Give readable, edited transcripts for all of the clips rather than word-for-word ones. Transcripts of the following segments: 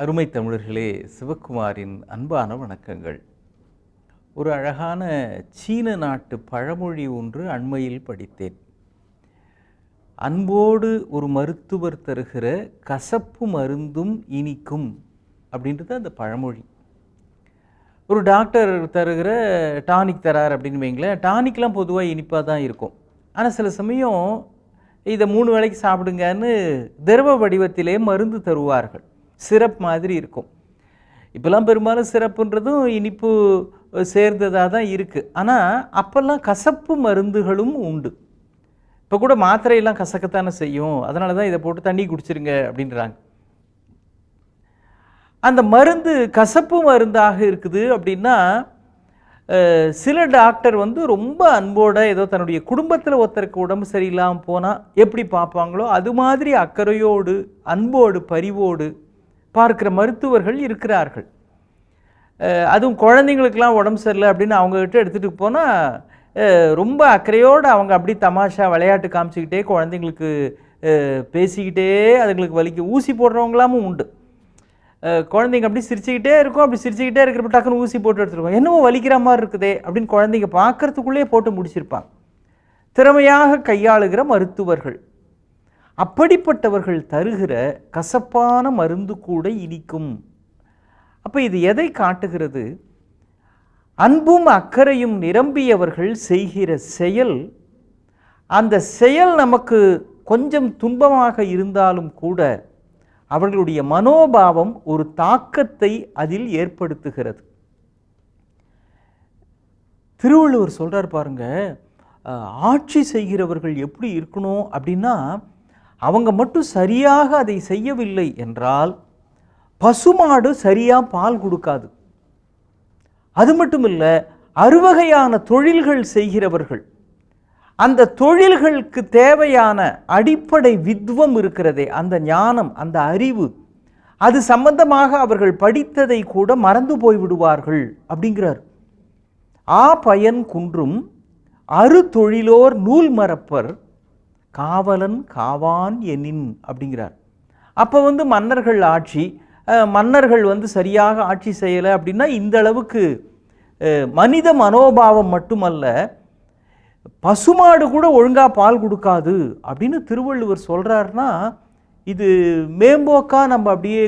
அருமை தமிழர்களே, சிவகுமாரின் அன்பான வணக்கங்கள். ஒரு அழகான சீன நாட்டு பழமொழி ஒன்று அண்மையில் படித்தேன். அன்போடு ஒரு மருத்துவர் தருகிற கசப்பு மருந்தும் இனிக்கும் அப்படின்றது அந்த பழமொழி. ஒரு டாக்டர் தருகிற டானிக் தரார் அப்படின்னு வைங்களேன். டானிக்லாம் பொதுவாக இனிப்பாக தான் இருக்கும். ஆனால் சில சமயம் இதை 3 வேளைக்கு சாப்பிடுங்கன்னு திரவ வடிவத்திலே மருந்து தருவார்கள். சிரப் மாதிரி இருக்கும். இப்போல்லாம் பெரும்பாலும் சிரப்புன்றதும் இனிப்பு சேர்ந்ததாக தான் இருக்குது. ஆனால் அப்போல்லாம் கசப்பு மருந்துகளும் உண்டு. இப்போ கூட மாத்திரையெல்லாம் கசக்கத்தானே செய்யும். அதனால தான் இதை போட்டு தண்ணி குடிச்சிருங்க அப்படின்றாங்க. அந்த மருந்து கசப்பு மருந்தாக இருக்குது அப்படின்னா சில டாக்டர் ரொம்ப அன்போட ஏதோ தன்னுடைய குடும்பத்தில் ஒருத்தருக்கு உடம்பு சரியில்லாமல் போனால் எப்படி பார்ப்பாங்களோ அது மாதிரி அக்கறையோடு அன்போடு பரிவோடு பார்க்குற மருத்துவர்கள் இருக்கிறார்கள். அதுவும் குழந்தைங்களுக்கெல்லாம் உடம்பு சரியில்லை அப்படின்னு அவங்கக்கிட்ட எடுத்துகிட்டு போனால் ரொம்ப அக்கறையோடு அவங்க அப்படி தமாஷா விளையாட்டு காமிச்சிக்கிட்டே குழந்தைங்களுக்கு பேசிக்கிட்டே அதுங்களுக்கு வலிக்கு ஊசி போடுறவங்களாமும் உண்டு. குழந்தைங்க அப்படி சிரிச்சுக்கிட்டே இருக்கும். அப்படி சிரிச்சுக்கிட்டே இருக்கிறப்ப டக்குன்னு ஊசி போட்டு எடுத்துருக்கோம். என்னவோ வலிக்கிற மாதிரி இருக்குதே அப்படின்னு குழந்தைங்க பார்க்கறதுக்குள்ளேயே போட்டு முடிச்சிருப்பாங்க. திறமையாக கையாளுகிற மருத்துவர்கள். அப்படிப்பட்டவர்கள் தருகிற கசப்பான மருந்து கூட இனிக்கும். அப்போ இது எதை காட்டுகிறது? அன்பும் அக்கறையும் நிரம்பியவர்கள் செய்கிற செயல், அந்த செயல் நமக்கு கொஞ்சம் துன்பமாக இருந்தாலும் கூட அவர்களுடைய மனோபாவம் ஒரு தாக்கத்தை அதில் ஏற்படுத்துகிறது. திருவள்ளுவர் சொல்றார் பாருங்க, ஆட்சி செய்கிறவர்கள் எப்படி இருக்கணும் அப்படின்னா, அவங்க மட்டும் சரியாக அதை செய்யவில்லை என்றால் பசுமாடு சரியா பால் கொடுக்காது. அது மட்டும் இல்லை, அறுவகையான தொழில்கள் செய்கிறவர்கள், அந்த தொழில்களுக்கு தேவையான அடிப்படை வித்வம் இருக்கிறதே, அந்த ஞானம், அந்த அறிவு, அது சம்பந்தமாக அவர்கள் படித்ததை கூட மறந்து போய்விடுவார்கள் அப்படிங்கிறார். பயன் குன்றும் அறு தொழிலோர் நூல் மறப்பர் காவலன் காவான் எனின் அப்படிங்கிறார். அப்போ மன்னர்கள் ஆட்சி, மன்னர்கள் சரியாக ஆட்சி செய்யலை அப்படின்னா இந்த அளவுக்கு மனித மனோபாவம் மட்டுமல்ல, பசுமாடு கூட ஒழுங்காக பால் கொடுக்காது அப்படின்னு திருவள்ளுவர் சொல்கிறாருன்னா, இது மேம்போக்கா நம்ம அப்படியே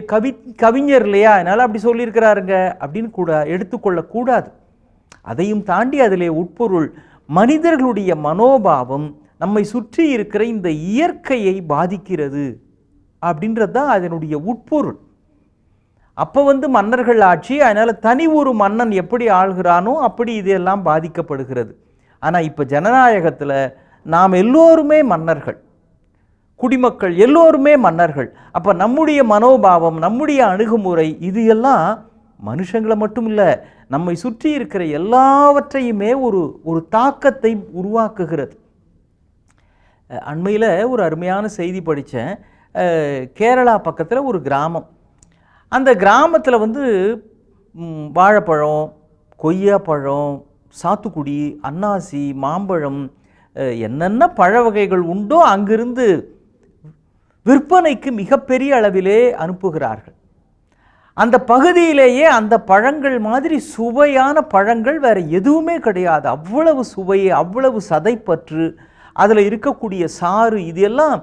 கவிஞர் இல்லையா, அதனால் அப்படி சொல்லியிருக்கிறாருங்க அப்படின்னு கூட எடுத்துக்கொள்ளக்கூடாது. அதையும் தாண்டி அதிலே உட்பொருள் மனிதர்களுடைய மனோபாவம் நம்மை சுற்றி இருக்கிற இந்த இயற்கையை பாதிக்கிறது அப்படின்றது தான் அதனுடைய உட்பொருள். அப்போ மன்னர்கள் ஆட்சி, அதனால் தனி ஒரு மன்னன் எப்படி ஆள்கிறானோ அப்படி இதெல்லாம் பாதிக்கப்படுகிறது. ஆனால் இப்போ ஜனநாயகத்தில் நாம் எல்லோருமே மன்னர்கள், குடிமக்கள் எல்லோருமே மன்னர்கள். அப்போ நம்முடைய மனோபாவம், நம்முடைய அணுகுமுறை, இது எல்லாம் மனுஷங்களை மட்டும் இல்லை, நம்மை சுற்றி இருக்கிற எல்லாவற்றையுமே ஒரு தாக்கத்தை உருவாக்குகிறது. அண்மையில் ஒரு அருமையான செய்தி படித்தேன். கேரளா பக்கத்தில் ஒரு கிராமம். அந்த கிராமத்தில் வாழைப்பழம், கொய்யாப்பழம், சாத்துக்குடி, அன்னாசி, மாம்பழம், என்னென்ன பழ வகைகள் உண்டோ அங்கிருந்து விற்பனைக்கு மிகப்பெரிய அளவிலே அனுப்புகிறார்கள். அந்த பகுதியிலேயே அந்த பழங்கள் மாதிரி சுவையான பழங்கள் வேறு எதுவுமே கிடையாது. அவ்வளவு சுவை, அவ்வளவு சதைப்பற்று, அதில் இருக்கக்கூடிய சாறு, இது எல்லாம்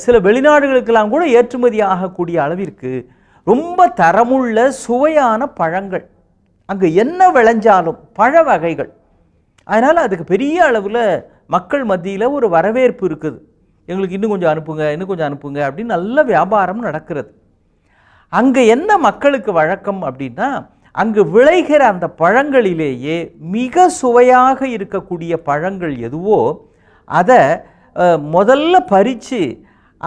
சில வெளிநாடுகளுக்கெல்லாம் கூட ஏற்றுமதி ஆகக்கூடிய அளவிற்கு ரொம்ப தரமுள்ள சுவையான பழங்கள். அங்கே என்ன விளைஞ்சாலும் பழ வகைகள். அதனால் அதுக்கு பெரிய அளவில் மக்கள் மத்தியில் ஒரு வரவேற்பு இருக்குது. எங்களுக்கு இன்னும் கொஞ்சம் அனுப்புங்க, இன்னும் கொஞ்சம் அனுப்புங்க அப்படின்னு நல்ல வியாபாரம் நடக்கிறது. அங்கே என்ன மக்களுக்கு வழக்கம் அப்படின்னா, அங்கு விளைகிற அந்த பழங்களிலேயே மிக சுவையாக இருக்கக்கூடிய பழங்கள் எதுவோ அதை முதல்ல பறித்து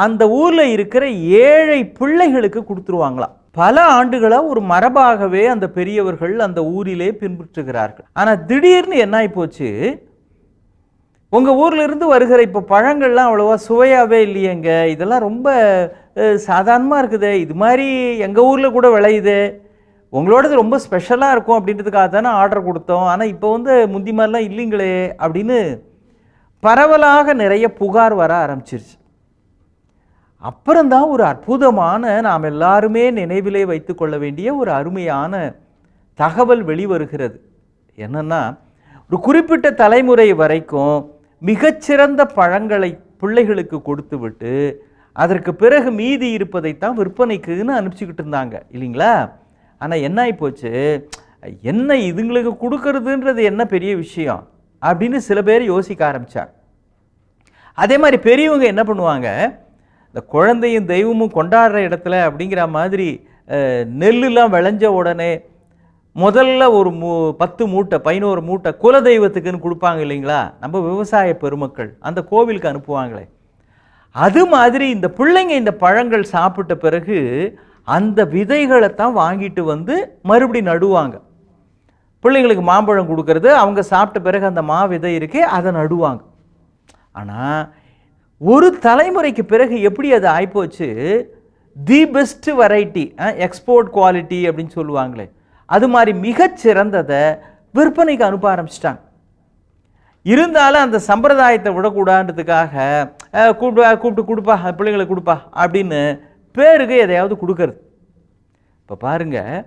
அந்த ஊரில் இருக்கிற ஏழை பிள்ளைகளுக்கு கொடுத்துருவாங்களாம். பல ஆண்டுகளாக ஒரு மரபாகவே அந்த பெரியவர்கள் அந்த ஊரிலே பின்பற்றுகிறார்கள். ஆனால் திடீர்னு என்ன ஆகிப்போச்சு, உங்கள் ஊரில் இருந்து வருகிற இப்போ பழங்கள்லாம் அவ்வளோவா சுவையாகவே இல்லையேங்க, இதெல்லாம் ரொம்ப சாதாரணமாக இருக்குது, இது மாதிரி எங்கள் ஊரில் கூட விளையுது, உங்களோடது ரொம்ப ஸ்பெஷலாக இருக்கும் அப்படின்றதுக்காக தானே ஆர்டர் கொடுத்தோம், ஆனால் இப்போ முந்தி மாதிரிலாம் இல்லைங்களே அப்படின்னு பரவலாக நிறைய புகார் வர ஆரம்பிச்சிருச்சு. அப்புறம்தான் ஒரு அற்புதமான, நாம் எல்லாருமே நினைவிலே வைத்துக்கொள்ள வேண்டிய ஒரு அருமையான தகவல் வெளிவருகிறது. என்னன்னா, ஒரு குறிப்பிட்ட தலைமுறை வரைக்கும் மிகச்சிறந்த பழங்களை பிள்ளைகளுக்கு கொடுத்துவிட்டு அதற்கு பிறகு மீதி இருப்பதைத்தான் விற்பனைக்குன்னு அனுப்பிச்சிக்கிட்டு இருந்தாங்க இல்லைங்களா? ஆனால் என்ன ஆகிப்போச்சு, என்ன இதுங்களுக்கு கொடுக்கறதுன்றது என்ன பெரிய விஷயம் அப்படின்னு சில பேர் யோசிக்க ஆரம்பித்தாங்க. அதே மாதிரி பெரியவங்க என்ன பண்ணுவாங்க, இந்த குழந்தையும் தெய்வமும் கொண்டாடுற இடத்துல அப்படிங்கிற மாதிரி நெல்லுலாம் விளைஞ்ச உடனே முதல்ல ஒரு 10 மூட்டை 11 மூட்டை குலதெய்வத்துக்குன்னு கொடுப்பாங்க இல்லைங்களா? நம்ம விவசாய பெருமக்கள் அந்த கோவிலுக்கு அனுப்புவாங்களே, அது மாதிரி இந்த பிள்ளைங்க இந்த பழங்கள் சாப்பிட்ட பிறகு அந்த விதைகளை தான் வாங்கிட்டு வந்து மறுபடி நடுவாங்க. பிள்ளைங்களுக்கு மாம்பழம் கொடுக்கறது, அவங்க சாப்பிட்ட பிறகு அந்த மா விதை இருக்கே அதை நடுவாங்க. ஆனால் ஒரு தலைமுறைக்கு பிறகு எப்படி அது ஆயிப்போச்சு, the best variety, export quality அப்படின்னு சொல்லுவாங்களே, அது மாதிரி மிகச்சிறந்ததை விற்பனைக்கு அனுப்ப ஆரம்பிச்சிட்டாங்க. இருந்தாலும் அந்த சம்பிரதாயத்தை விடக்கூடாதுன்றதுக்காக கூப்பிட்டு கொடுப்பா பிள்ளைங்களை கொடுப்பா அப்படின்னு பேருக்கு எதையாவது கொடுக்கறது. இப்போ பாருங்கள்,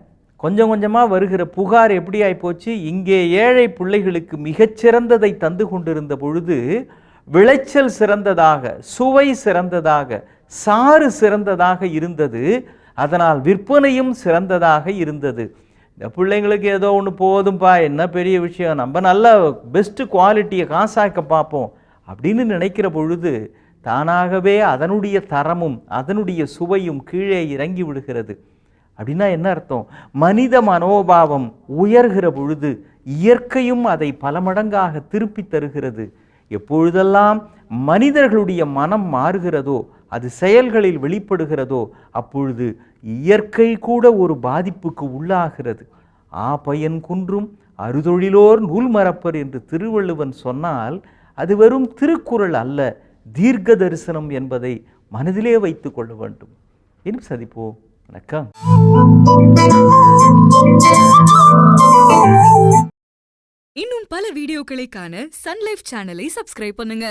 கொஞ்சம் கொஞ்சமாக வருகிற புகார் எப்படி ஆகிப்போச்சு, இங்கே ஏழை பிள்ளைகளுக்கு மிகச்சிறந்ததை தந்து கொண்டிருந்த பொழுது விளைச்சல் சிறந்ததாக, சுவை சிறந்ததாக, சாறு சிறந்ததாக இருந்தது, அதனால் விற்பனையும் சிறந்ததாக இருந்தது. இந்த பிள்ளைங்களுக்கு ஏதோ ஒன்று போதும்பா, என்ன பெரிய விஷயம், நம்ம நல்ல பெஸ்ட்டு குவாலிட்டியை காசாக்க பார்ப்போம் அப்படின்னு நினைக்கிற பொழுது தானாகவே அதனுடைய தரமும் அதனுடைய சுவையும் கீழே இறங்கி விடுகிறது. அப்படின்னா என்ன அர்த்தம், மனித மனோபாவம் உயர்கிற பொழுது இயற்கையும் அதை பல மடங்காக திருப்பி தருகிறது. எப்பொழுதெல்லாம் மனிதர்களுடைய மனம் மாறுகிறதோ, அது செயல்களில் வெளிப்படுகிறதோ, அப்பொழுது இயற்கை கூட ஒரு பாதிப்புக்கு உள்ளாகிறது. பயன் குன்றும் அறுதொழிலோர் நூல் மறப்பர் என்று திருவள்ளுவன் சொன்னால் அது வெறும் திருக்குறள் அல்ல, தீர்க்க தரிசனம் என்பதை மனதிலே வைத்துக் கொள்ள வேண்டும். இன்னும் சந்திப்போம். வணக்கம். இன்னும் பல வீடியோக்களை காண சன் லைஃப் சேனலை சப்ஸ்கிரைப் பண்ணுங்க.